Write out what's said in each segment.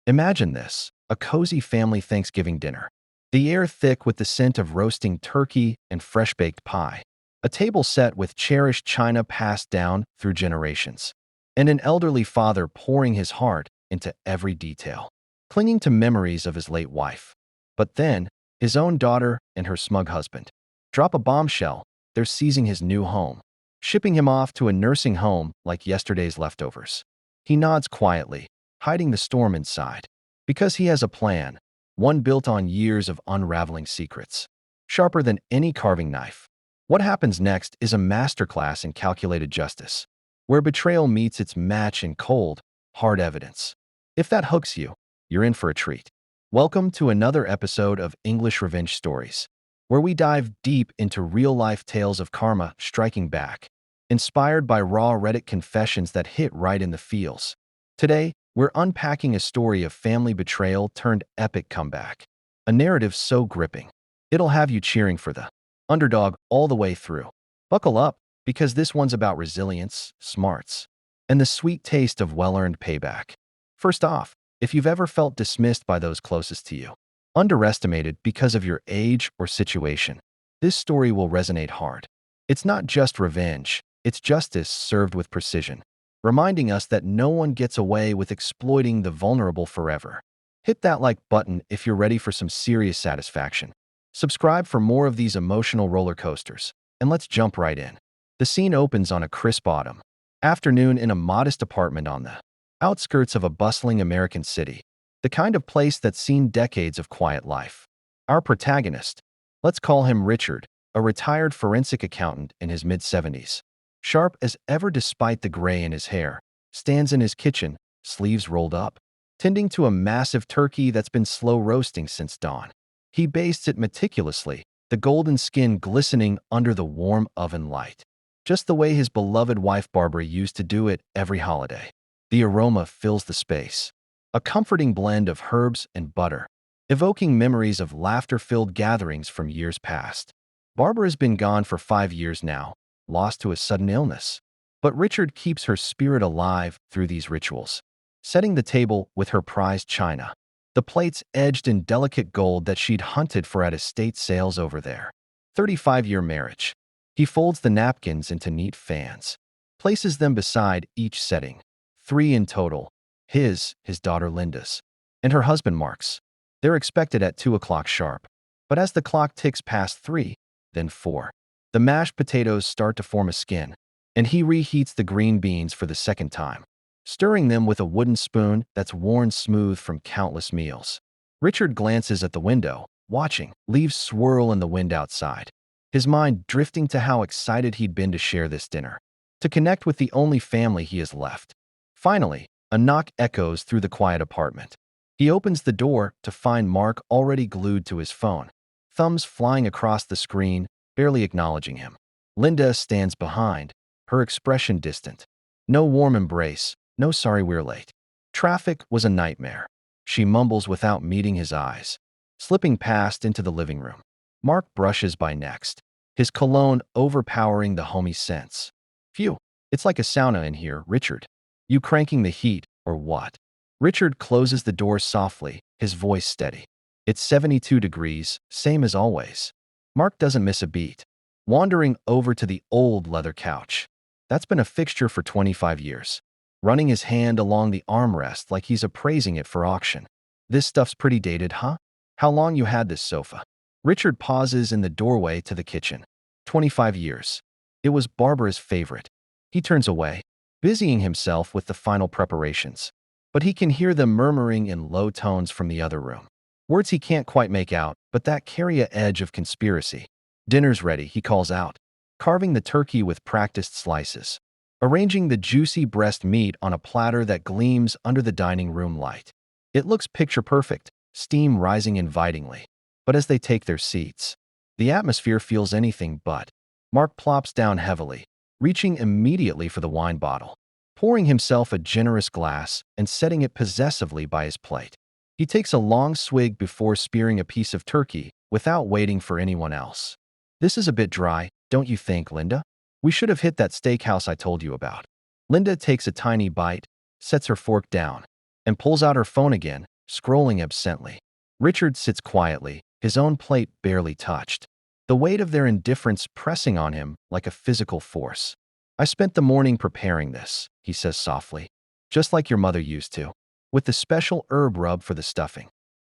Imagine this, a cozy family Thanksgiving dinner. The air thick with the scent of roasting turkey and fresh-baked pie. A table set with cherished china passed down through generations. And an elderly father pouring his heart into every detail, clinging to memories of his late wife. But then, his own daughter and her smug husband drop a bombshell. They're seizing his new home, shipping him off to a nursing home like yesterday's leftovers. He nods quietly, hiding the storm inside. Because he has a plan, one built on years of unraveling secrets, sharper than any carving knife. What happens next is a masterclass in calculated justice, where betrayal meets its match in cold, hard evidence. If that hooks you, you're in for a treat. Welcome to another episode of English Revenge Stories, where we dive deep into real-life tales of karma striking back, inspired by raw Reddit confessions that hit right in the feels. Today, we're unpacking a story of family betrayal turned epic comeback, a narrative so gripping, it'll have you cheering for the underdog all the way through. Buckle up, because this one's about resilience, smarts, and the sweet taste of well-earned payback. First off, if you've ever felt dismissed by those closest to you, underestimated because of your age or situation, this story will resonate hard. It's not just revenge, it's justice served with precision, reminding us that no one gets away with exploiting the vulnerable forever. Hit that like button if you're ready for some serious satisfaction. Subscribe for more of these emotional roller coasters, and let's jump right in. The scene opens on a crisp autumn afternoon in a modest apartment on the outskirts of a bustling American city, the kind of place that's seen decades of quiet life. Our protagonist, let's call him Richard, a retired forensic accountant in his mid-70s, sharp as ever despite the gray in his hair, stands in his kitchen, sleeves rolled up, tending to a massive turkey that's been slow roasting since dawn. He bastes it meticulously, the golden skin glistening under the warm oven light, just the way his beloved wife Barbara used to do it every holiday. The aroma fills the space, a comforting blend of herbs and butter, evoking memories of laughter-filled gatherings from years past. Barbara's been gone for 5 years now, lost to a sudden illness. But Richard keeps her spirit alive through these rituals, setting the table with her prized china, the plates edged in delicate gold that she'd hunted for at estate sales over there. 35-year marriage. He folds the napkins into neat fans, places them beside each setting, 3 in total, his daughter Linda's, and her husband Mark's. They're expected at 2 o'clock sharp. But as the clock ticks past 3, then 4, the mashed potatoes start to form a skin, and he reheats the green beans for the second time, stirring them with a wooden spoon that's worn smooth from countless meals. Richard glances at the window, watching, leaves swirl in the wind outside, his mind drifting to how excited he'd been to share this dinner, to connect with the only family he has left. Finally, a knock echoes through the quiet apartment. He opens the door to find Mark already glued to his phone, thumbs flying across the screen, barely acknowledging him. Linda stands behind, her expression distant. No warm embrace, no sorry we're late. Traffic was a nightmare, she mumbles without meeting his eyes, slipping past into the living room. Mark brushes by next, his cologne overpowering the homey scents. Phew, it's like a sauna in here, Richard. You cranking the heat, or what? Richard closes the door softly, his voice steady. It's 72 degrees, same as always. Mark doesn't miss a beat, wandering over to the old leather couch. That's been a fixture for 25 years, running his hand along the armrest like he's appraising it for auction. This stuff's pretty dated, huh? How long you had this sofa? Richard pauses in the doorway to the kitchen. 25 years. It was Barbara's favorite. He turns away, busying himself with the final preparations. But he can hear them murmuring in low tones from the other room. Words he can't quite make out, but that carry an edge of conspiracy. Dinner's ready, he calls out, carving the turkey with practiced slices, arranging the juicy breast meat on a platter that gleams under the dining room light. It looks picture perfect, steam rising invitingly. But as they take their seats, the atmosphere feels anything but. Mark plops down heavily, reaching immediately for the wine bottle, pouring himself a generous glass and setting it possessively by his plate. He takes a long swig before spearing a piece of turkey without waiting for anyone else. This is a bit dry, don't you think, Linda? We should have hit that steakhouse I told you about. Linda takes a tiny bite, sets her fork down, and pulls out her phone again, scrolling absently. Richard sits quietly, his own plate barely touched, the weight of their indifference pressing on him like a physical force. I spent the morning preparing this, he says softly, just like your mother used to, with the special herb rub for the stuffing.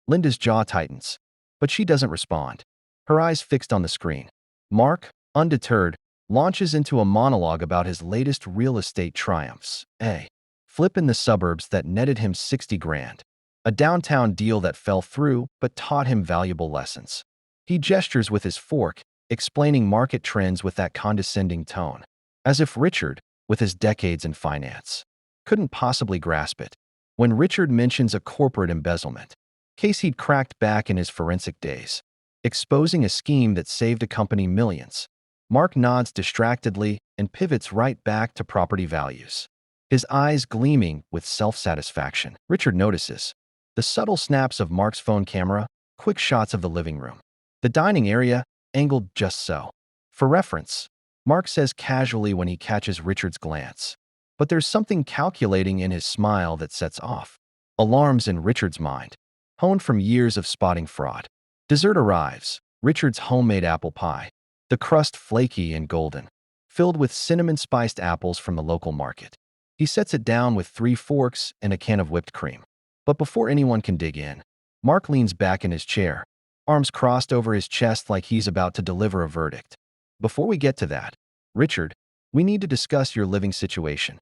Linda's jaw tightens, but she doesn't respond, her eyes fixed on the screen. Mark, undeterred, launches into a monologue about his latest real estate triumphs. A flip in the suburbs that netted him 60 grand. A downtown deal that fell through but taught him valuable lessons. He gestures with his fork, explaining market trends with that condescending tone, as if Richard, with his decades in finance, couldn't possibly grasp it. When Richard mentions a corporate embezzlement case he'd cracked back in his forensic days, exposing a scheme that saved a company millions, Mark nods distractedly and pivots right back to property values, his eyes gleaming with self-satisfaction. Richard notices the subtle snaps of Mark's phone camera, quick shots of the living room, the dining area, angled just so. For reference, Mark says casually when he catches Richard's glance, but there's something calculating in his smile that sets off alarms in Richard's mind, honed from years of spotting fraud. Dessert arrives, Richard's homemade apple pie, the crust flaky and golden, filled with cinnamon-spiced apples from the local market. He sets it down with 3 forks and a can of whipped cream. But before anyone can dig in, Mark leans back in his chair, arms crossed over his chest like he's about to deliver a verdict. Before we get to that, Richard, we need to discuss your living situation.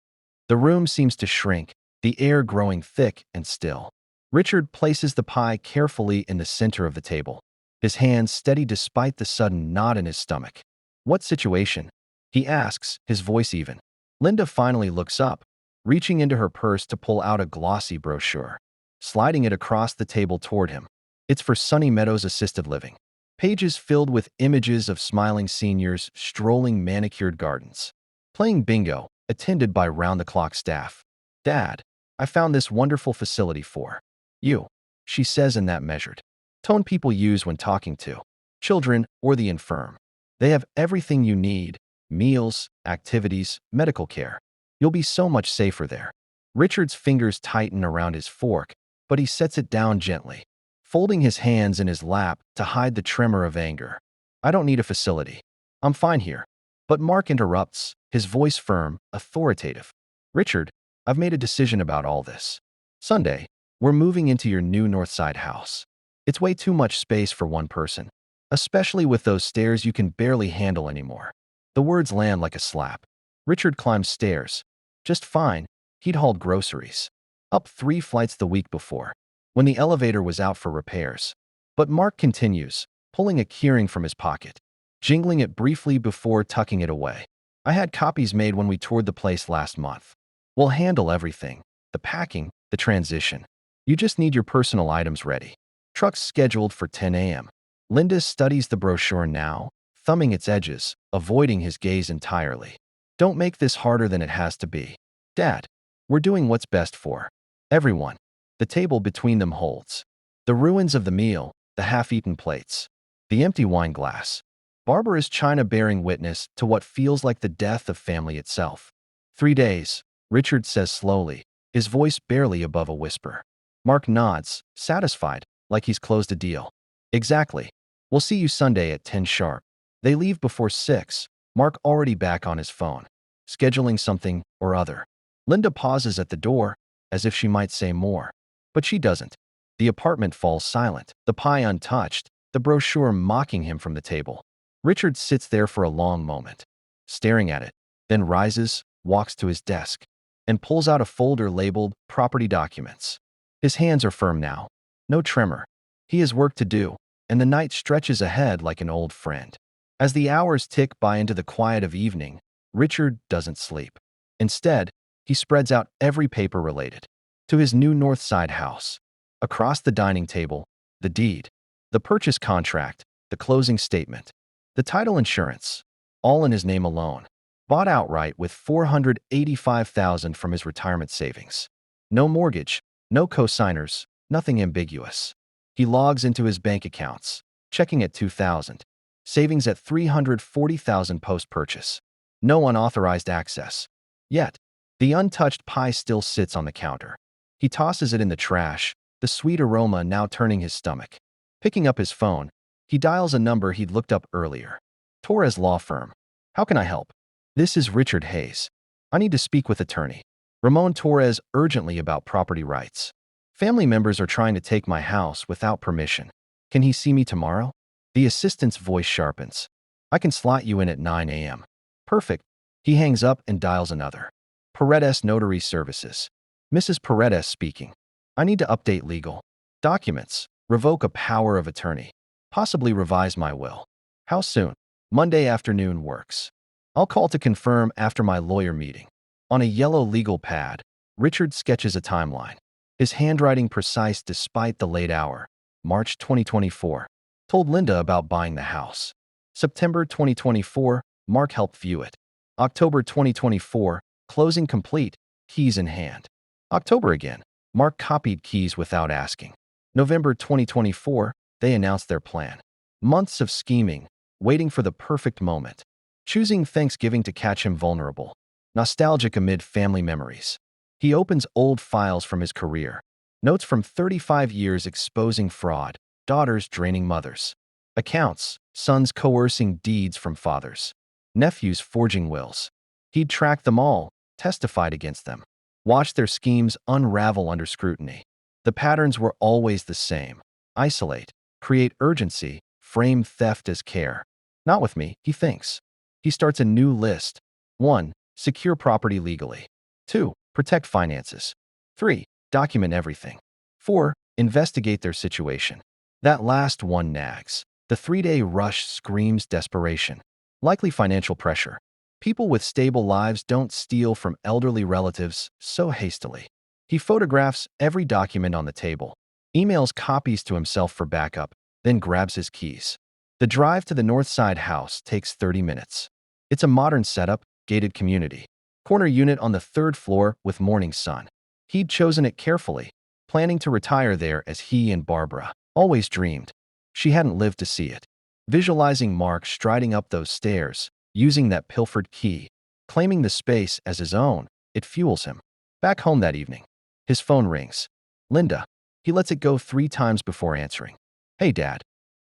The room seems to shrink, the air growing thick and still. Richard places the pie carefully in the center of the table, his hands steady despite the sudden knot in his stomach. What situation? He asks, his voice even. Linda finally looks up, reaching into her purse to pull out a glossy brochure, sliding it across the table toward him. It's for Sunny Meadows Assisted Living. Pages filled with images of smiling seniors strolling manicured gardens, playing bingo, attended by round-the-clock staff. Dad, I found this wonderful facility for you, she says in that measured tone people use when talking to children or the infirm. They have everything you need: meals, activities, medical care. You'll be so much safer there. Richard's fingers tighten around his fork, but he sets it down gently, folding his hands in his lap to hide the tremor of anger. I don't need a facility. I'm fine here. But Mark interrupts, his voice firm, authoritative. Richard, I've made a decision about all this. Sunday, we're moving into your new North Side house. It's way too much space for one person, especially with those stairs you can barely handle anymore. The words land like a slap. Richard climbs stairs. Just fine. He'd hauled groceries up 3 flights the week before, when the elevator was out for repairs. But Mark continues, pulling a keyring from his pocket, jingling it briefly before tucking it away. I had copies made when we toured the place last month. We'll handle everything. The packing, the transition. You just need your personal items ready. Truck's scheduled for 10 a.m. Linda studies the brochure now, thumbing its edges, avoiding his gaze entirely. Don't make this harder than it has to be. Dad, we're doing what's best for everyone. The table between them holds the ruins of the meal, the half-eaten plates, the empty wine glass. Barbara's china bearing witness to what feels like the death of family itself. 3 days, Richard says slowly, his voice barely above a whisper. Mark nods, satisfied, like he's closed a deal. Exactly. We'll see you Sunday at 10 sharp. They leave before 6, Mark already back on his phone, scheduling something or other. Linda pauses at the door, as if she might say more. But she doesn't. The apartment falls silent, the pie untouched, the brochure mocking him from the table. Richard sits there for a long moment, staring at it, then rises, walks to his desk, and pulls out a folder labeled Property Documents. His hands are firm now, no tremor. He has work to do, and the night stretches ahead like an old friend. As the hours tick by into the quiet of evening, Richard doesn't sleep. Instead, he spreads out every paper related to his new North Side house. Across the dining table, the deed, the purchase contract, the closing statement, the title insurance, all in his name alone. Bought outright with $485,000 from his retirement savings. No mortgage, no co-signers, nothing ambiguous. He logs into his bank accounts, checking at $2,000, savings at $340,000 post-purchase. No unauthorized access. Yet, the untouched pie still sits on the counter. He tosses it in the trash, the sweet aroma now turning his stomach. Picking up his phone, he dials a number he'd looked up earlier. Torres Law Firm. How can I help? This is Richard Hayes. I need to speak with attorney Ramon Torres urgently about property rights. Family members are trying to take my house without permission. Can he see me tomorrow? The assistant's voice sharpens. I can slot you in at 9 a.m. Perfect. He hangs up and dials another. Paredes Notary Services. Mrs. Paredes speaking. I need to update legal documents, revoke a power of attorney, possibly revise my will. How soon? Monday afternoon works. I'll call to confirm after my lawyer meeting. On a yellow legal pad, Richard sketches a timeline. His handwriting precise despite the late hour. March 2024. Told Linda about buying the house. September 2024. Mark helped view it. October 2024. Closing complete. Keys in hand. October again. Mark copied keys without asking. November 2024. They announced their plan. Months of scheming, waiting for the perfect moment. Choosing Thanksgiving to catch him vulnerable. Nostalgic amid family memories. He opens old files from his career. Notes from 35 years exposing fraud, daughters draining mothers. Accounts, sons coercing deeds from fathers. Nephews forging wills. He'd tracked them all, testified against them. Watched their schemes unravel under scrutiny. The patterns were always the same. Isolate, create urgency, frame theft as care. Not with me, he thinks. He starts a new list. 1. Secure property legally. 2. Protect finances. 3. Document everything. 4. Investigate their situation. That last one nags. The 3-day rush screams desperation. Likely financial pressure. People with stable lives don't steal from elderly relatives so hastily. He photographs every document on the table, emails copies to himself for backup, then grabs his keys. The drive to the North Side house takes 30 minutes. It's a modern setup, gated community. Corner unit on the 3rd floor with morning sun. He'd chosen it carefully, planning to retire there as he and Barbara always dreamed. She hadn't lived to see it. Visualizing Mark striding up those stairs, using that pilfered key, claiming the space as his own, it fuels him. Back home that evening, his phone rings. Linda. He lets it go 3 times before answering. Hey, Dad.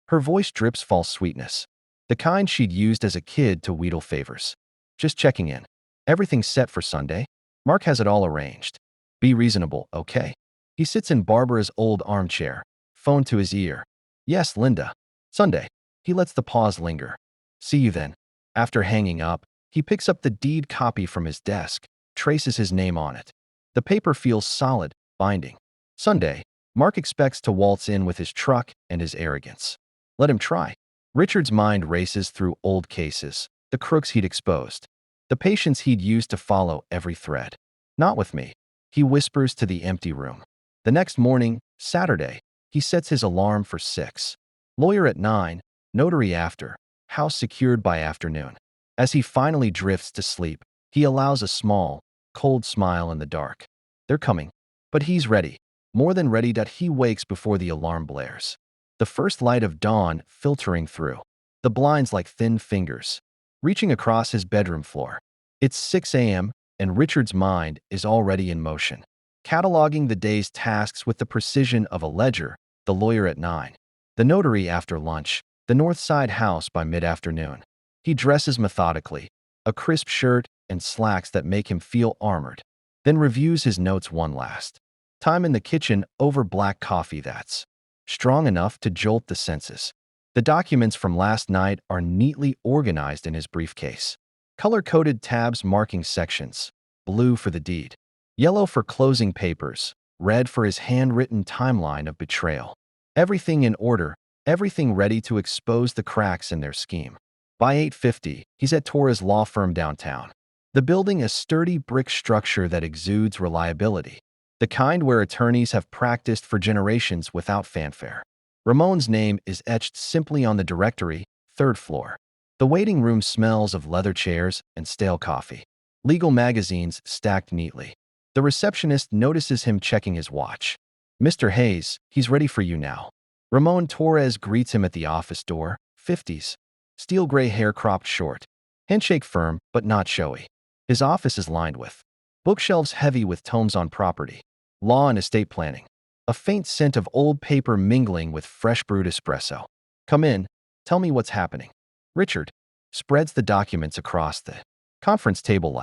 Her voice drips false sweetness. The kind she'd used as a kid to wheedle favors. Just checking in. Everything's set for Sunday? Mark has it all arranged. Be reasonable, okay? He sits in Barbara's old armchair, phone to his ear. Yes, Linda. Sunday. He lets the pause linger. See you then. After hanging up, he picks up the deed copy from his desk, traces his name on it. The paper feels solid, binding. Sunday. Mark expects to waltz in with his truck and his arrogance. Let him try. Richard's mind races through old cases, the crooks he'd exposed, the patience he'd used to follow every thread. Not with me, he whispers to the empty room. The next morning, Saturday, he sets his alarm for 6. Lawyer at 9, notary after, house secured by afternoon. As he finally drifts to sleep, he allows a small, cold smile in the dark. They're coming. But he's ready. More than ready that he wakes before the alarm blares. The first light of dawn filtering through. The blinds like thin fingers, reaching across his bedroom floor. It's 6 a.m., and Richard's mind is already in motion, cataloging the day's tasks with the precision of a ledger. The lawyer at 9. The notary after lunch. The North Side house by mid-afternoon. He dresses methodically, a crisp shirt and slacks that make him feel armored. Then reviews his notes one last time in the kitchen over black coffee that's strong enough to jolt the senses. The documents from last night are neatly organized in his briefcase. Color-coded tabs marking sections. Blue for the deed. Yellow for closing papers. Red for his handwritten timeline of betrayal. Everything in order, everything ready to expose the cracks in their scheme. By 8:50, he's at Torres Law Firm downtown. The building a sturdy brick structure that exudes reliability. The kind where attorneys have practiced for generations without fanfare. Ramon's name is etched simply on the directory, 3rd floor. The waiting room smells of leather chairs and stale coffee. Legal magazines stacked neatly. The receptionist notices him checking his watch. Mr. Hayes, he's ready for you now. Ramon Torres greets him at the office door, 50s. Steel gray hair cropped short. Handshake firm, but not showy. His office is lined with bookshelves heavy with tomes on property, law and estate planning. a faint scent of old paper mingling with fresh brewed espresso. Come in, tell me what's happening. Richard spreads the documents across the conference table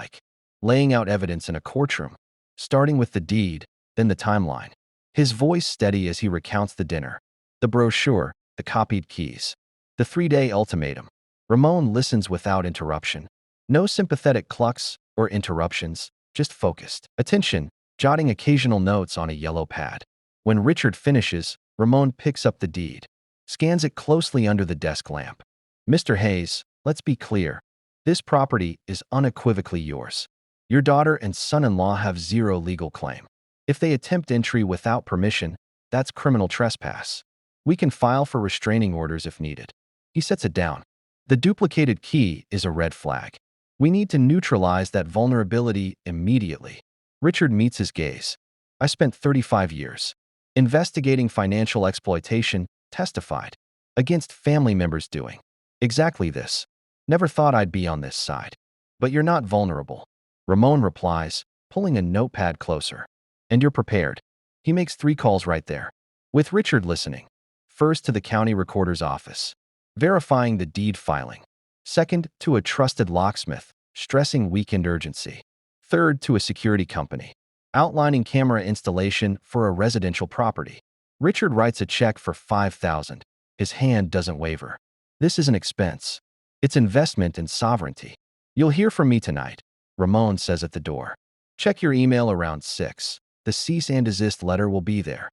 laying out evidence in a courtroom, starting with the deed, then the timeline. His voice steady as he recounts the dinner, the brochure, the copied keys, the 3-day ultimatum. Ramon listens without interruption. No sympathetic clucks or interruptions, just focused attention, jotting occasional notes on a yellow pad. When Richard finishes, Ramon picks up the deed, scans it closely under the desk lamp. Mr. Hayes, let's be clear. This property is unequivocally yours. Your daughter and son-in-law have zero legal claim. If they attempt entry without permission, that's criminal trespass. We can file for restraining orders if needed. He sets it down. The duplicated key is a red flag. We need to neutralize that vulnerability immediately. Richard meets his gaze. I spent 35 years investigating financial exploitation, testified against family members doing exactly this. Never thought I'd be on this side. But you're not vulnerable. Ramon replies, pulling a notepad closer. And you're prepared. He makes 3 calls right there, with Richard listening. First to the county recorder's office, verifying the deed filing. Second to a trusted locksmith, stressing weekend urgency. Third to a security company, outlining camera installation for a residential property. Richard writes a check for $5,000. His hand doesn't waver. This is an expense. It's investment in sovereignty. You'll hear from me tonight, Ramon says at the door. Check your email around 6. The cease and desist letter will be there.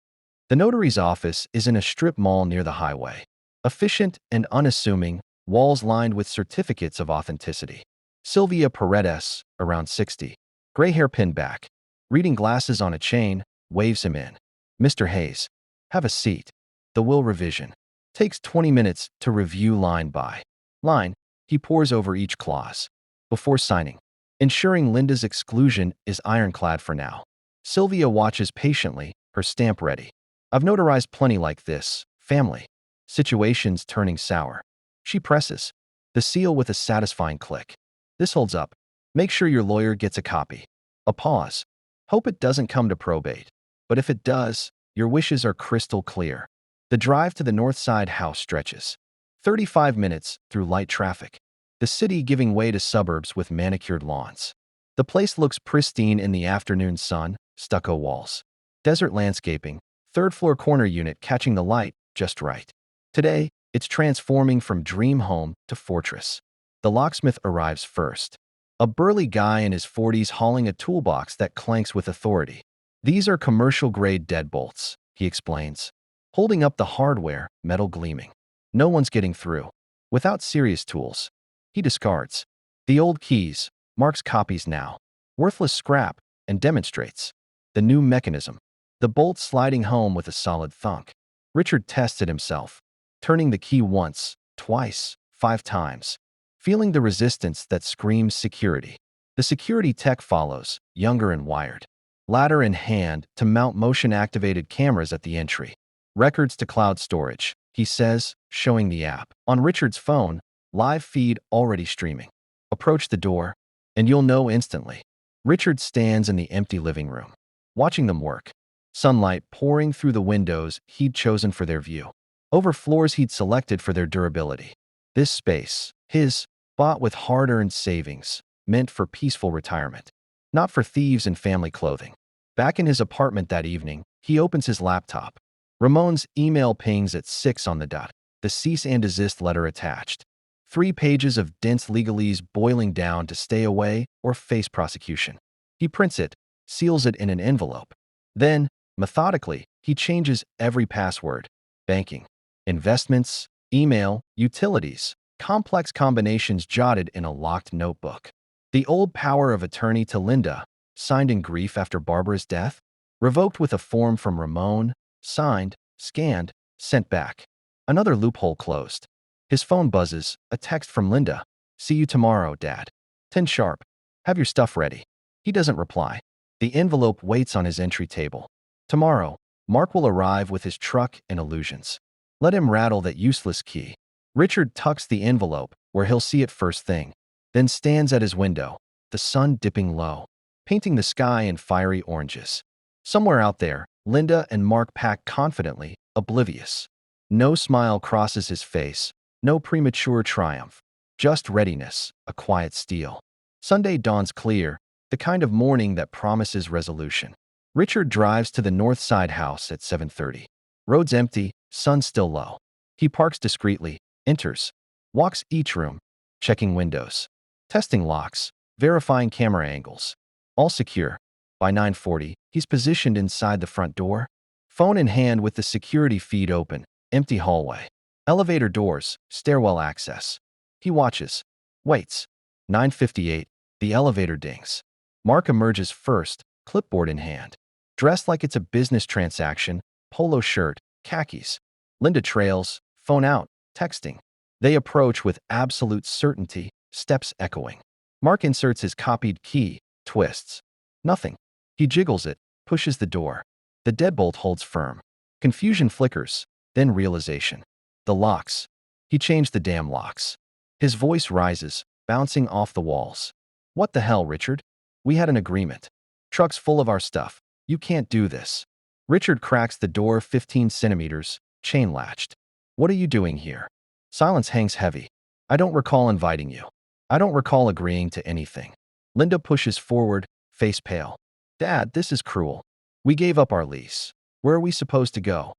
The notary's office is in a strip mall near the highway. Efficient and unassuming, walls lined with certificates of authenticity. Sylvia Paredes, around 60, gray hair pinned back, reading glasses on a chain, waves him in. Mr. Hayes, have a seat. The will revision takes 20 minutes to review line by line. He pores over each clause before signing, ensuring Linda's exclusion is ironclad for now. Sylvia watches patiently, her stamp ready. I've notarized plenty like this, family situations turning sour. She presses the seal with a satisfying click. This holds up. Make sure your lawyer gets a copy. A pause. Hope it doesn't come to probate. But if it does, your wishes are crystal clear. The drive to the north side house stretches 35 minutes through light traffic, the city giving way to suburbs with manicured lawns. The place looks pristine in the afternoon sun, stucco walls, desert landscaping, third-floor corner unit catching the light just right. Today, it's transforming from dream home to fortress. The locksmith arrives first, a burly guy in his 40s hauling a toolbox that clanks with authority. These are commercial-grade deadbolts, he explains, holding up the hardware, metal gleaming. No one's getting through. Without serious tools. He discards the old keys, marks copies now, worthless scrap, and demonstrates the new mechanism. The bolt sliding home with a solid thunk. Richard tests it himself, turning the key once, twice, 5 times, feeling the resistance that screams security. The security tech follows, younger and wired, ladder in hand to mount motion-activated cameras at the entry. Records to cloud storage, he says, showing the app. On Richard's phone, live feed already streaming. Approach the door, and you'll know instantly. Richard stands in the empty living room, watching them work. Sunlight pouring through the windows he'd chosen for their view, over floors he'd selected for their durability. This space, his, bought with hard-earned savings, meant for peaceful retirement, not for thieves in family clothing. Back in his apartment that evening, he opens his laptop. Ramon's email pings at 6 on the dot, the cease and desist letter attached. 3 pages of dense legalese boiling down to stay away or face prosecution. He prints it, seals it in an envelope. Then, methodically, he changes every password. Banking, investments, email, utilities, complex combinations jotted in a locked notebook. The old power of attorney to Linda, signed in grief after Barbara's death, revoked with a form from Ramon, signed, scanned, sent back. Another loophole closed. His phone buzzes, a text from Linda. See you tomorrow, Dad. 10 sharp. Have your stuff ready. He doesn't reply. The envelope waits on his entry table. Tomorrow, Mark will arrive with his truck and illusions. Let him rattle that useless key. Richard tucks the envelope where he'll see it first thing, then stands at his window, the sun dipping low, painting the sky in fiery oranges. Somewhere out there, Linda and Mark pack confidently, oblivious. No smile crosses his face, no premature triumph. Just readiness, a quiet steel. Sunday dawns clear, the kind of morning that promises resolution. Richard drives to the north side house at 7:30. Road's empty, sun still low. He parks discreetly, enters, walks each room, checking windows, testing locks, verifying camera angles. All secure. By 9:40, he's positioned inside the front door, phone in hand with the security feed open, empty hallway. Elevator doors, stairwell access. He watches, waits. 9:58, the elevator dings. Mark emerges first, clipboard in hand. Dressed like it's a business transaction, polo shirt, khakis. Linda trails, phone out, texting. They approach with absolute certainty, steps echoing. Mark inserts his copied key, twists. Nothing. He jiggles it, pushes the door. The deadbolt holds firm. Confusion flickers, then realization. The locks. He changed the damn locks. His voice rises, bouncing off the walls. What the hell, Richard? We had an agreement. Truck's full of our stuff. You can't do this. Richard cracks the door 15 centimeters, chain latched. What are you doing here? Silence hangs heavy. I don't recall inviting you. I don't recall agreeing to anything. Linda pushes forward, face pale. Dad, this is cruel. We gave up our lease. Where are we supposed to go?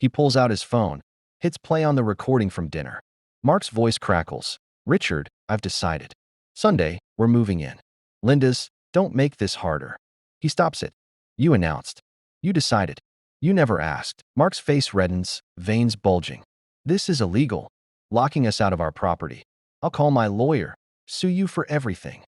He pulls out his phone, hits play on the recording from dinner. Mark's voice crackles. Richard, I've decided. Sunday, we're moving in. Linda's, don't make this harder. He stops it. You announced. You decided. You never asked. Mark's face reddens, veins bulging. This is illegal. Locking us out of our property. I'll call my lawyer. Sue you for everything.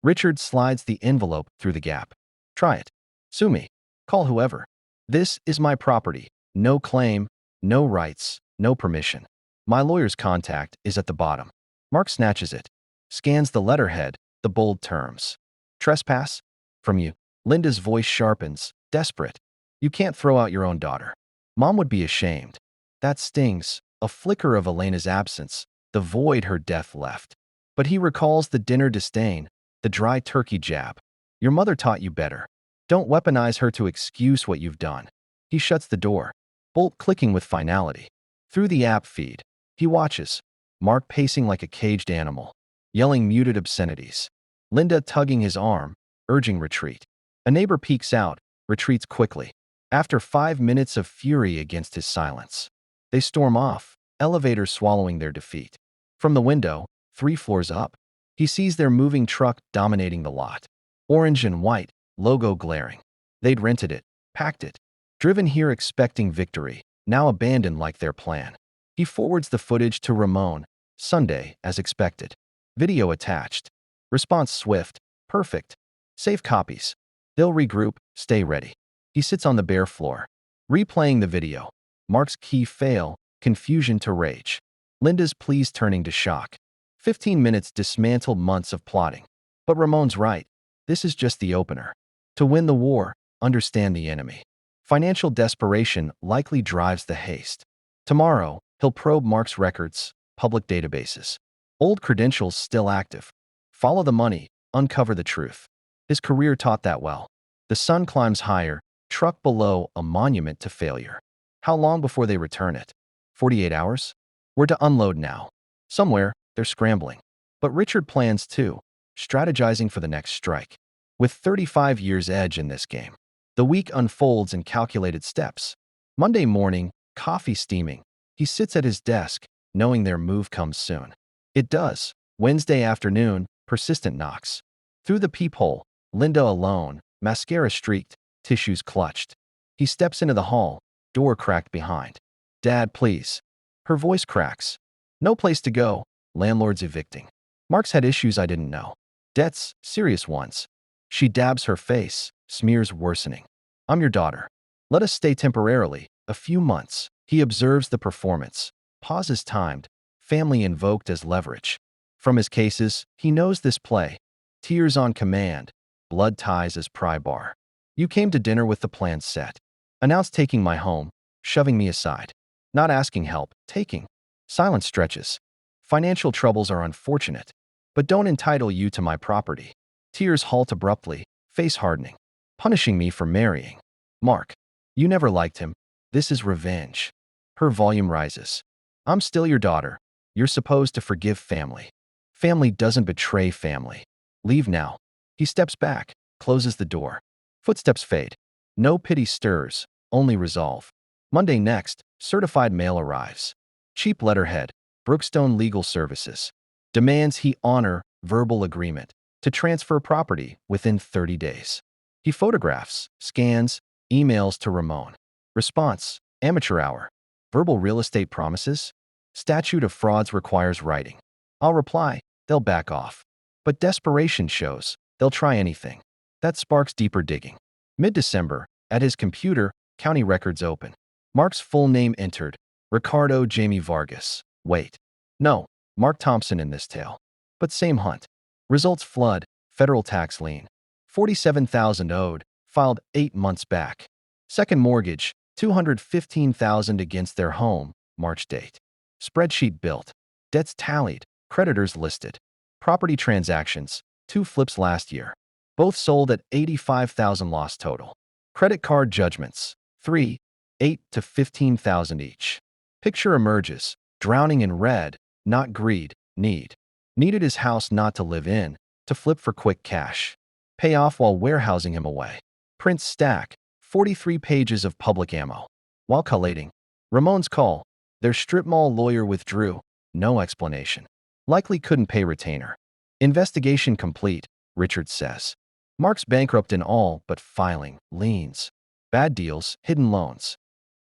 Richard slides the envelope through the gap. Try it. Sue me. Call whoever. This is my property. No claim, no rights, no permission. My lawyer's contact is at the bottom. Mark snatches it. Scans the letterhead, the bold terms. Trespass? From you. Linda's voice sharpens, desperate. You can't throw out your own daughter. Mom would be ashamed. That stings, a flicker of Elena's absence, the void her death left. But he recalls the dinner disdain, the dry turkey jab. Your mother taught you better. Don't weaponize her to excuse what you've done. He shuts the door, bolt clicking with finality. Through the app feed, he watches, Mark pacing like a caged animal, yelling muted obscenities. Linda tugging his arm, urging retreat. A neighbor peeks out, retreats quickly. After 5 minutes of fury against his silence, they storm off, elevator swallowing their defeat. From the window, 3 floors up, he sees their moving truck dominating the lot. Orange and white, logo glaring. They'd rented it, packed it, driven here expecting victory, now abandoned like their plan. He forwards the footage to Ramon, Sunday, as expected. Video attached. Response swift, perfect. Save copies. They'll regroup, stay ready. He sits on the bare floor, replaying the video. Mark's key fail, confusion to rage. Linda's pleas turning to shock. 15 minutes dismantled months of plotting. But Ramon's right. This is just the opener. To win the war, understand the enemy. Financial desperation likely drives the haste. Tomorrow, he'll probe Mark's records, public databases. Old credentials still active. Follow the money, uncover the truth. His career taught that well. The sun climbs higher, truck below, a monument to failure. How long before they return it? 48 hours? We're to unload now. Somewhere, they're scrambling. But Richard plans too, strategizing for the next strike. With 35 years edge in this game, the week unfolds in calculated steps. Monday morning, coffee steaming. He sits at his desk, knowing their move comes soon. It does. Wednesday afternoon, persistent knocks. Through the peephole, Linda alone, mascara streaked, tissues clutched. He steps into the hall, door cracked behind. Dad, please. Her voice cracks. No place to go. Landlord's evicting. Mark's had issues I didn't know. Debts, serious ones. She dabs her face, smears worsening. I'm your daughter. Let us stay temporarily, a few months. He observes the performance. Pauses timed. Family invoked as leverage. From his cases, he knows this play. Tears on command. Blood ties as pry bar. You came to dinner with the plans set. Announced taking my home, shoving me aside. Not asking help, taking. Silence stretches. Financial troubles are unfortunate, but don't entitle you to my property. Tears halt abruptly, face hardening. Punishing me for marrying. Mark. You never liked him. This is revenge. Her volume rises. I'm still your daughter. You're supposed to forgive family. Family doesn't betray family. Leave now. He steps back, closes the door. Footsteps fade. No pity stirs, only resolve. Monday next, certified mail arrives. Cheap letterhead, Brookstone Legal Services. Demands he honor verbal agreement to transfer property within 30 days. He photographs, scans, emails to Ramon. Response, amateur hour. Verbal real estate promises? Statute of frauds requires writing. I'll reply, they'll back off. But desperation shows, they'll try anything. That sparks deeper digging. Mid-December, at his computer, county records open. Mark's full name entered, Ricardo Jamie Vargas. Wait. No, Mark Thompson in this tale. But same hunt. Results flood, federal tax lien. 47,000 owed, filed 8 months back. Second mortgage, 215,000 against their home, March date. Spreadsheet built. Debts tallied, creditors listed. Property transactions, 2 flips last year. Both sold at 85,000 loss total. Credit card judgments, 3, 8 to 15,000 each. Picture emerges, drowning in red, not greed, need. Needed his house not to live in, to flip for quick cash. Pay off while warehousing him away. Prints stack, 43 pages of public ammo. While collating, Ramon's call. Their strip mall lawyer withdrew, no explanation. Likely couldn't pay retainer. Investigation complete, Richard says. Mark's bankrupt in all but filing, liens. Bad deals, hidden loans.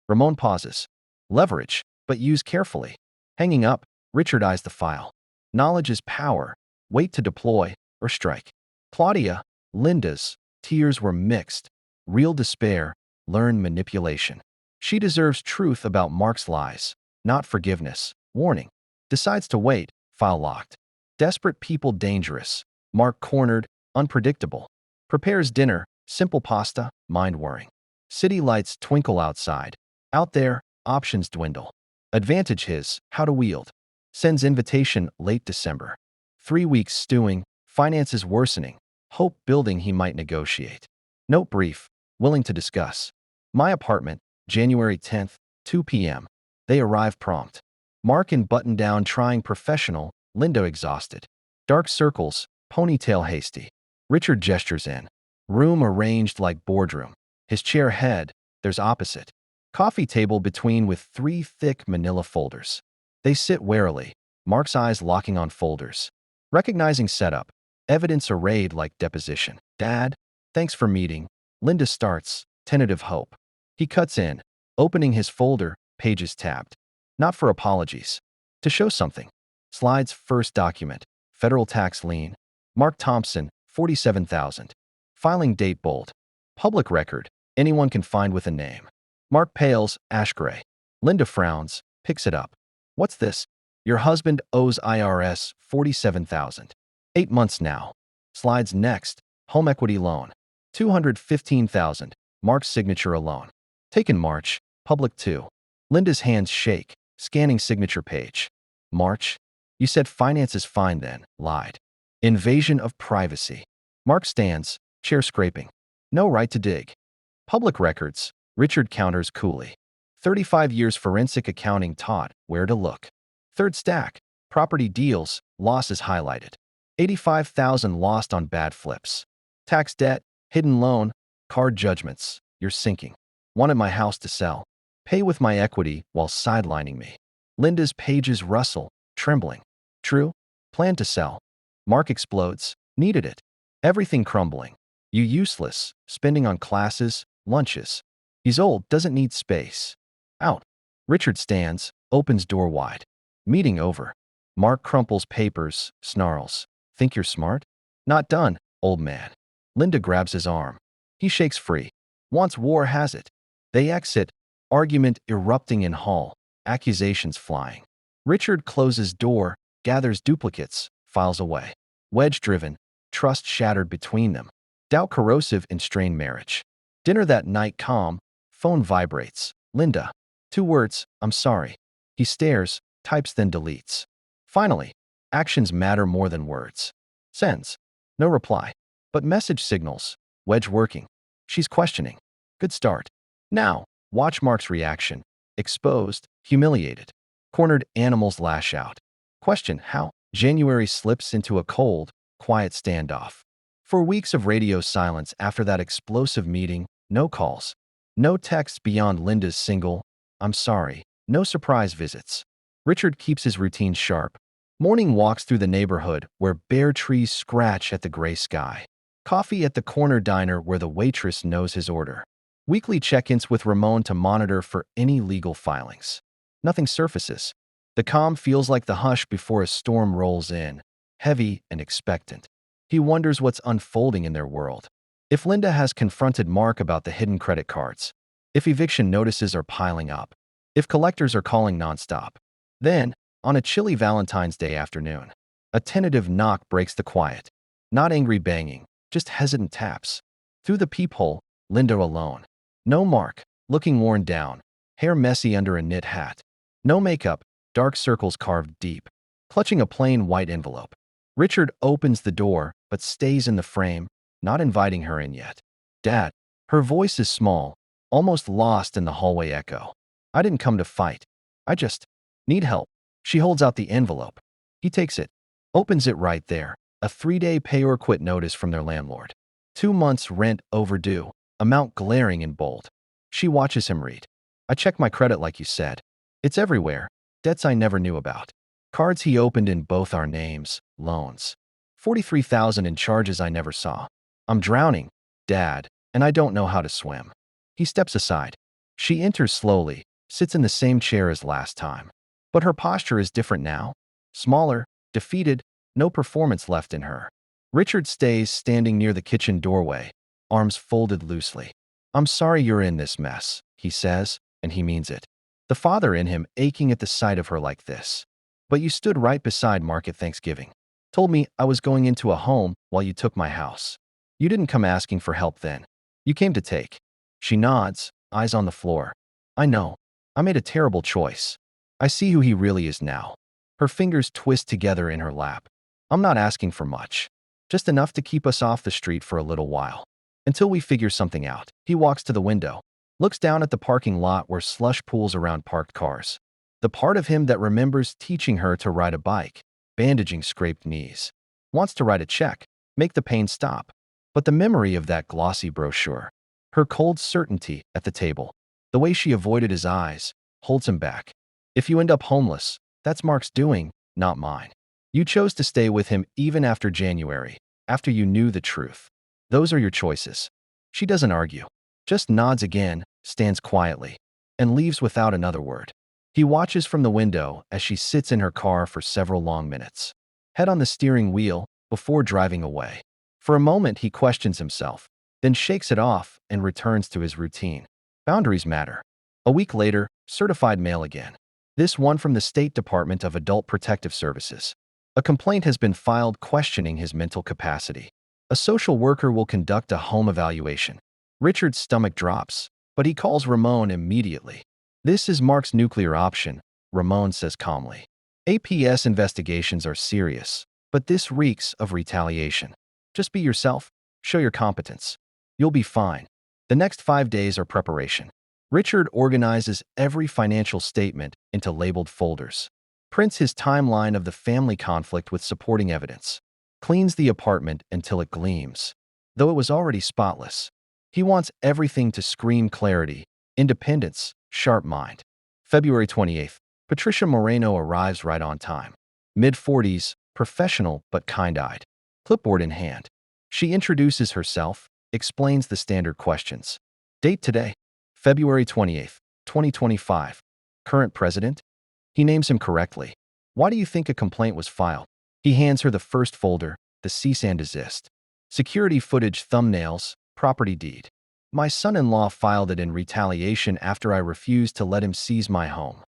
Ramon pauses. Leverage, but use carefully. Hanging up, Richard eyes the file. Knowledge is power. Wait to deploy or strike. Claudia, Linda's, tears were mixed. Real despair, learned manipulation. She deserves truth about Mark's lies, not forgiveness. Warning. Decides to wait, file locked. Desperate people dangerous. Mark cornered, unpredictable. Prepares dinner, simple pasta, mind-worrying. City lights twinkle outside. Out there, options dwindle. Advantage his, how to wield. Sends invitation late December. 3 weeks stewing, finances worsening. Hope building he might negotiate. Note brief, willing to discuss. My apartment, January 10th, 2 p.m. They arrive prompt. Mark in button-down trying professional, Linda exhausted. Dark circles, ponytail hasty. Richard gestures in. Room arranged like boardroom. His chair head, there's opposite. Coffee table between with 3 thick manila folders. They sit warily, Mark's eyes locking on folders. Recognizing setup, evidence arrayed like deposition. Dad, thanks for meeting. Linda starts, tentative hope. He cuts in, opening his folder, pages tabbed. Not for apologies. To show something. Slides first document, federal tax lien. Mark Thompson, 47,000. Filing date bold. Public record, anyone can find with a name. Mark pales, ash gray. Linda frowns, picks it up. What's this? Your husband owes IRS 47,000. 8 months now. Slides next, home equity loan. 215,000, Mark's signature alone. Taken March, public 2. Linda's hands shake, scanning signature page. March? You said finance is fine then, lied. Invasion of privacy. Mark stands, chair scraping. No right to dig. Public records, Richard counters coolly. 35 years forensic accounting taught where to look. Third stack, property deals, losses highlighted. 85,000 lost on bad flips. Tax debt, hidden loan, card judgments, you're sinking. Wanted my house to sell. Pay with my equity while sidelining me. Linda's pages rustle, trembling. True? Plan to sell. Mark explodes. Needed it. Everything crumbling. You useless, spending on classes, lunches. He's old, doesn't need space. Out. Richard stands, opens door wide. Meeting over. Mark crumples papers, snarls. Think you're smart? Not done, old man. Linda grabs his arm. He shakes free. Wants war has it. They exit, argument erupting in hall, accusations flying. Richard closes door, gathers duplicates, files away. Wedge-driven, trust shattered between them. Doubt corrosive in strained marriage. Dinner that night calm, phone vibrates. Linda. 2 words, I'm sorry. He stares, types then deletes. Finally, actions matter more than words. Sends. No reply. But message signals. Wedge working. She's questioning. Good start. Now, watch Mark's reaction. Exposed, humiliated. Cornered animals lash out. Question how January slips into a cold, quiet standoff. For weeks of radio silence after that explosive meeting, no calls. No texts beyond Linda's single, "I'm sorry." No surprise visits. Richard keeps his routine sharp. Morning walks through the neighborhood where bare trees scratch at the gray sky. Coffee at the corner diner where the waitress knows his order. Weekly check-ins with Ramon to monitor for any legal filings. Nothing surfaces. The calm feels like the hush before a storm rolls in, heavy and expectant. He wonders what's unfolding in their world. If Linda has confronted Mark about the hidden credit cards, if eviction notices are piling up, if collectors are calling nonstop. Then, on a chilly Valentine's Day afternoon, a tentative knock breaks the quiet. Not angry banging, just hesitant taps. Through the peephole, Linda alone. No Mark, looking worn down, hair messy under a knit hat. No makeup, dark circles carved deep. Clutching a plain white envelope. Richard opens the door, but stays in the frame, not inviting her in yet. "Dad." Her voice is small, almost lost in the hallway echo. "I didn't come to fight. I just need help." She holds out the envelope. He takes it, opens it right there. A 3-day pay or quit notice from their landlord. 2 months rent overdue, amount glaring in bold. She watches him read. "I checked my credit like you said. It's everywhere. Debts I never knew about. Cards he opened in both our names, loans. 43,000 in charges I never saw. I'm drowning, Dad, and I don't know how to swim." He steps aside. She enters slowly, sits in the same chair as last time. But her posture is different now. Smaller, defeated, no performance left in her. Richard stays standing near the kitchen doorway, arms folded loosely. "I'm sorry you're in this mess," he says, and he means it. The father in him aching at the sight of her like this. "But you stood right beside Mark at Thanksgiving. Told me I was going into a home while you took my house. You didn't come asking for help then. You came to take." She nods, eyes on the floor. "I know. I made a terrible choice. I see who he really is now." Her fingers twist together in her lap. "I'm not asking for much. Just enough to keep us off the street for a little while. Until we figure something out." He walks to the window, looks down at the parking lot where slush pools around parked cars. The part of him that remembers teaching her to ride a bike, bandaging scraped knees. Wants to write a check, make the pain stop. But the memory of that glossy brochure, her cold certainty at the table, the way she avoided his eyes, holds him back. If you end up homeless, that's Mark's doing, not mine. You chose to stay with him even after January, after you knew the truth. Those are your choices. She doesn't argue, just nods again, stands quietly, and leaves without another word. He watches from the window as she sits in her car for several long minutes, head on the steering wheel, before driving away. For a moment, he questions himself, then shakes it off and returns to his routine. Boundaries matter. A week later, certified mail again. This one from the State Department of Adult Protective Services. A complaint has been filed questioning his mental capacity. A social worker will conduct a home evaluation. Richard's stomach drops, but he calls Ramon immediately. "This is Mark's nuclear option," Ramon says calmly. "APS investigations are serious, but this reeks of retaliation. Just be yourself, show your competence. You'll be fine." The next 5 days are preparation. Richard organizes every financial statement into labeled folders, prints his timeline of the family conflict with supporting evidence, cleans the apartment until it gleams, though it was already spotless. He wants everything to scream clarity, independence, sharp mind. February 28th, Patricia Moreno arrives right on time. Mid-40s, professional but kind-eyed, clipboard in hand. She introduces herself, explains the standard questions. Date today, February 28th, 2025. Current president? He names him correctly. Why do you think a complaint was filed? He hands her the first folder, the cease and desist. Security footage thumbnails, property deed. My son-in-law filed it in retaliation after I refused to let him seize my home.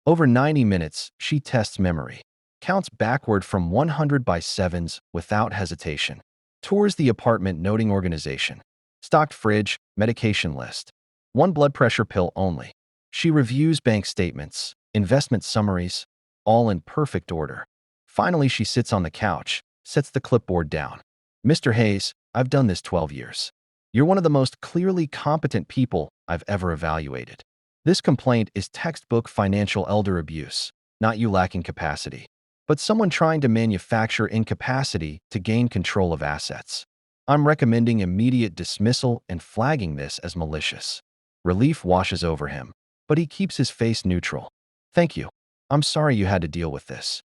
Over 90 minutes, she tests memory. Counts backward from 100 by sevens without hesitation. Tours the apartment noting organization. Stocked fridge, medication list. 1 blood pressure pill only. She reviews bank statements, investment summaries, all in perfect order. Finally, she sits on the couch, sets the clipboard down. "Mr. Hayes, I've done this 12 years. You're one of the most clearly competent people I've ever evaluated. This complaint is textbook financial elder abuse, not you lacking capacity, but someone trying to manufacture incapacity to gain control of assets. I'm recommending immediate dismissal and flagging this as malicious. Relief washes over him, but he keeps his face neutral. Thank you. I'm sorry you had to deal with this.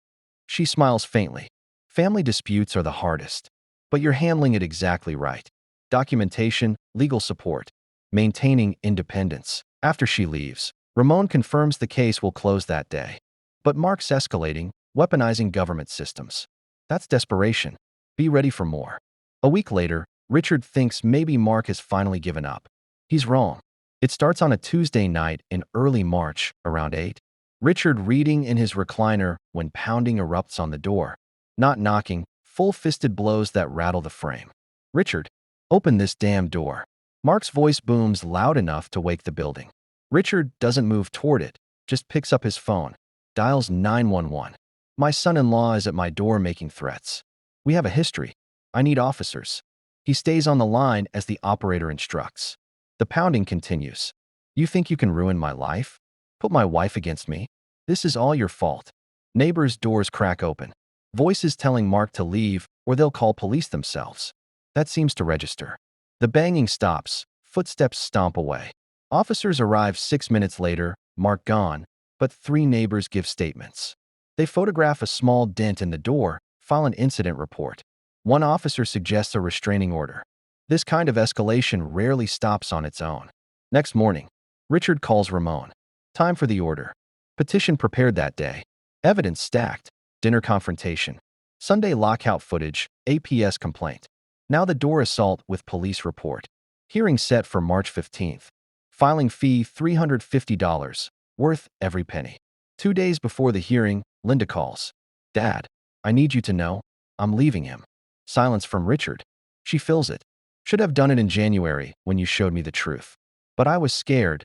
She smiles faintly. Family disputes are the hardest, but you're handling it exactly right. Documentation, legal support, maintaining independence. After she leaves, Ramon confirms the case will close that day. But Mark's escalating, weaponizing government systems. That's desperation. Be ready for more. A week later, Richard thinks maybe Mark has finally given up. He's wrong. It starts on a Tuesday night in early March, around 8. Richard reading in his recliner when pounding erupts on the door. Not knocking, full-fisted blows that rattle the frame. Richard, open this damn door. Mark's voice booms loud enough to wake the building. Richard doesn't move toward it, just picks up his phone, dials 911. My son-in-law is at my door making threats. We have a history. I need officers. He stays on the line as the operator instructs. The pounding continues. You think you can ruin my life? Put my wife against me? This is all your fault. Neighbors' doors crack open. Voices telling Mark to leave or they'll call police themselves. That seems to register. The banging stops. Footsteps stomp away. Officers arrive 6 minutes later, Mark gone, but 3 neighbors give statements. They photograph a small dent in the door, file an incident report. One officer suggests a restraining order. This kind of escalation rarely stops on its own. Next morning, Richard calls Ramon. Time for the order. Petition prepared that day. Evidence stacked. Dinner confrontation. Sunday lockout footage, APS complaint. Now the door assault with police report. Hearing set for March 15th. Filing fee $350. Worth every penny. 2 days before the hearing, Linda calls. Dad, I need you to know, I'm leaving him. Silence from Richard. She fills it. Should have done it in January when you showed me the truth. But I was scared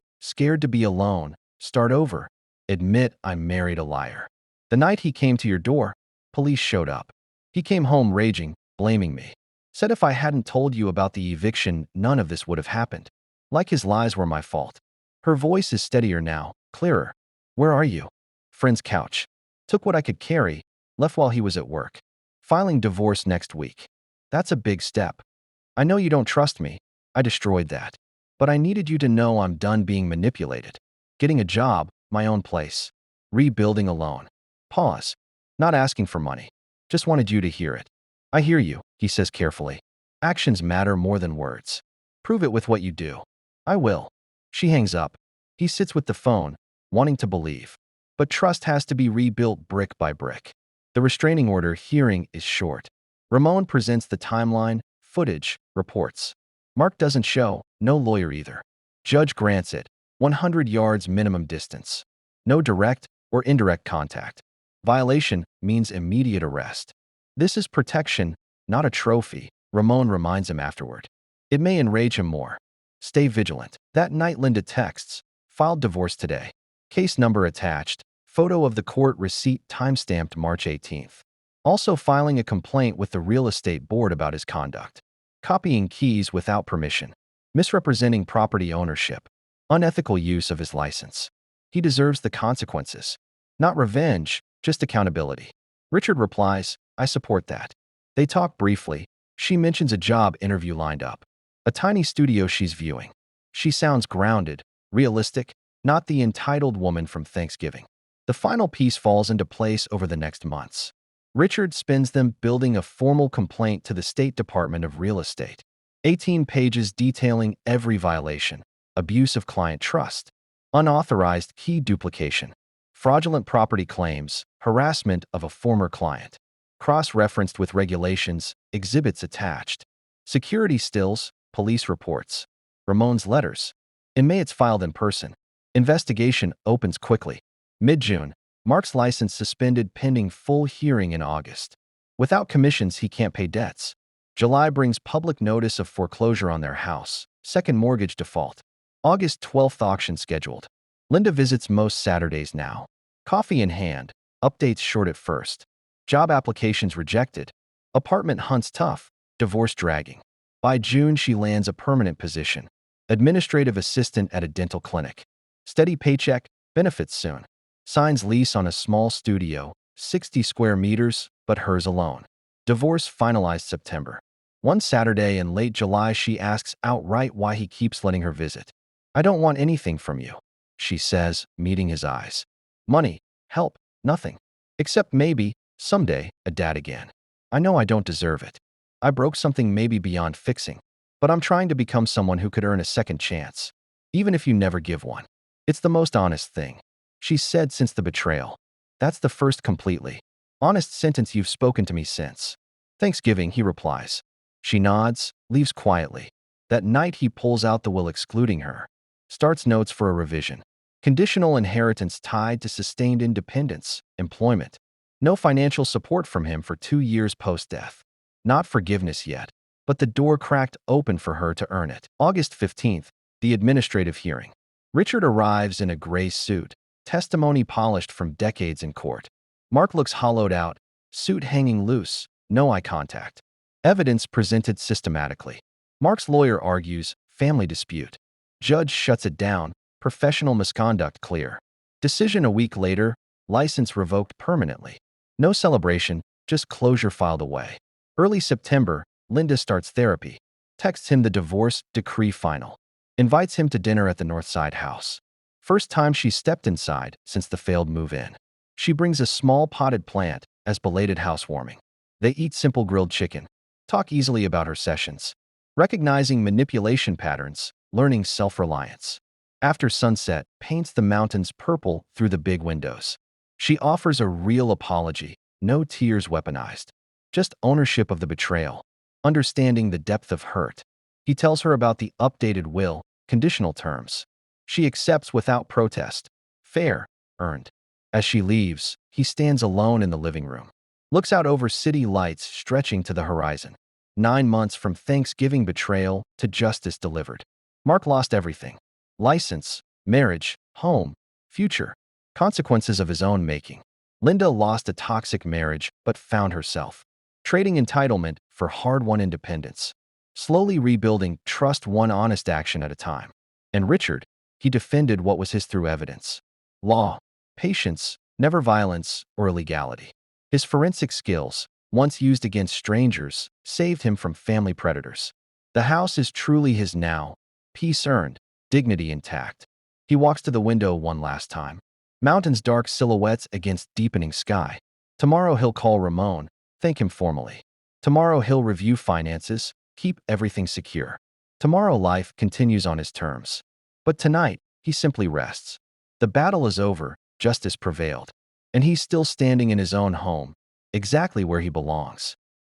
to be alone, start over, admit I married a liar. The night he came to your door, police showed up. He came home raging, blaming me. Said if I hadn't told you about the eviction, none of this would have happened. Like his lies were my fault. Her voice is steadier now, clearer. Where are you? Friend's couch. Took what I could carry, left while he was at work. Filing divorce next week. That's a big step. I know you don't trust me. I destroyed that. But I needed you to know I'm done being manipulated. Getting a job, my own place. Rebuilding alone. Pause. Not asking for money. Just wanted you to hear it. I hear you, he says carefully. Actions matter more than words. Prove it with what you do. I will. She hangs up. He sits with the phone, wanting to believe. But trust has to be rebuilt brick by brick. The restraining order hearing is short. Ramon presents the timeline, footage, reports. Mark doesn't show, no lawyer either. Judge grants it, 100 yards minimum distance. No direct or indirect contact. Violation means immediate arrest. This is protection, not a trophy, Ramon reminds him afterward. It may enrage him more. Stay vigilant. That night Linda texts, filed divorce today. Case number attached, photo of the court receipt timestamped March 18th. Also filing a complaint with the real estate board about his conduct. Copying keys without permission. Misrepresenting property ownership. Unethical use of his license. He deserves the consequences. Not revenge, just accountability. Richard replies, I support that. They talk briefly. She mentions a job interview lined up. A tiny studio she's viewing. She sounds grounded, realistic, not the entitled woman from Thanksgiving. The final piece falls into place over the next months. Richard spends them building a formal complaint to the State Department of Real Estate. 18 pages detailing every violation. Abuse of client trust. Unauthorized key duplication. Fraudulent property claims. Harassment of a former client. Cross-referenced with regulations. Exhibits attached. Security stills. Police reports. Ramon's letters. In May it's filed in person. Investigation opens quickly. Mid-June, Mark's license suspended pending full hearing in August. Without commissions, he can't pay debts. July brings public notice of foreclosure on their house. Second mortgage default. August 12th auction scheduled. Linda visits most Saturdays now. Coffee in hand. Updates short at first. Job applications rejected. Apartment hunts tough. Divorce dragging. By June, she lands a permanent position. Administrative assistant at a dental clinic. Steady paycheck, benefits soon. Signs lease on a small studio, 60 square meters, but hers alone. Divorce finalized September. One Saturday in late July, she asks outright why he keeps letting her visit. I don't want anything from you, she says, meeting his eyes. Money, help, nothing. Except maybe, someday, a dad again. I know I don't deserve it. I broke something maybe beyond fixing. But I'm trying to become someone who could earn a second chance, even if you never give one. It's the most honest thing, she said since the betrayal. That's the first completely honest sentence you've spoken to me since Thanksgiving, he replies. She nods, leaves quietly. That night he pulls out the will excluding her. Starts notes for a revision. Conditional inheritance tied to sustained independence, employment. No financial support from him for 2 years post-death. Not forgiveness yet, but the door cracked open for her to earn it. August 15th, the administrative hearing. Richard arrives in a gray suit, testimony polished from decades in court. Mark looks hollowed out, suit hanging loose, no eye contact. Evidence presented systematically. Mark's lawyer argues, family dispute. Judge shuts it down, professional misconduct clear. Decision a week later, license revoked permanently. No celebration, just closure filed away. Early September, Linda starts therapy, texts him the divorce decree final, invites him to dinner at the Northside house. First time she stepped inside since the failed move-in. She brings a small potted plant as belated housewarming. They eat simple grilled chicken, talk easily about her sessions, recognizing manipulation patterns, learning self-reliance. After sunset, paints the mountains purple through the big windows. She offers a real apology, no tears weaponized, just ownership of the betrayal. Understanding the depth of hurt. He tells her about the updated will, conditional terms. She accepts without protest. Fair, earned. As she leaves, he stands alone in the living room. Looks out over city lights stretching to the horizon. 9 months from Thanksgiving betrayal to justice delivered. Mark lost everything. License, marriage, home, future. Consequences of his own making. Linda lost a toxic marriage but found herself. Trading entitlement for hard-won independence. Slowly rebuilding trust one honest action at a time. And Richard, he defended what was his through evidence. Law, patience, never violence or illegality. His forensic skills, once used against strangers, saved him from family predators. The house is truly his now. Peace earned, dignity intact. He walks to the window one last time. Mountains dark silhouettes against deepening sky. Tomorrow he'll call Ramon, thank him formally. Tomorrow he'll review finances, keep everything secure. Tomorrow life continues on his terms. But tonight, he simply rests. The battle is over, justice prevailed. And he's still standing in his own home, exactly where he belongs.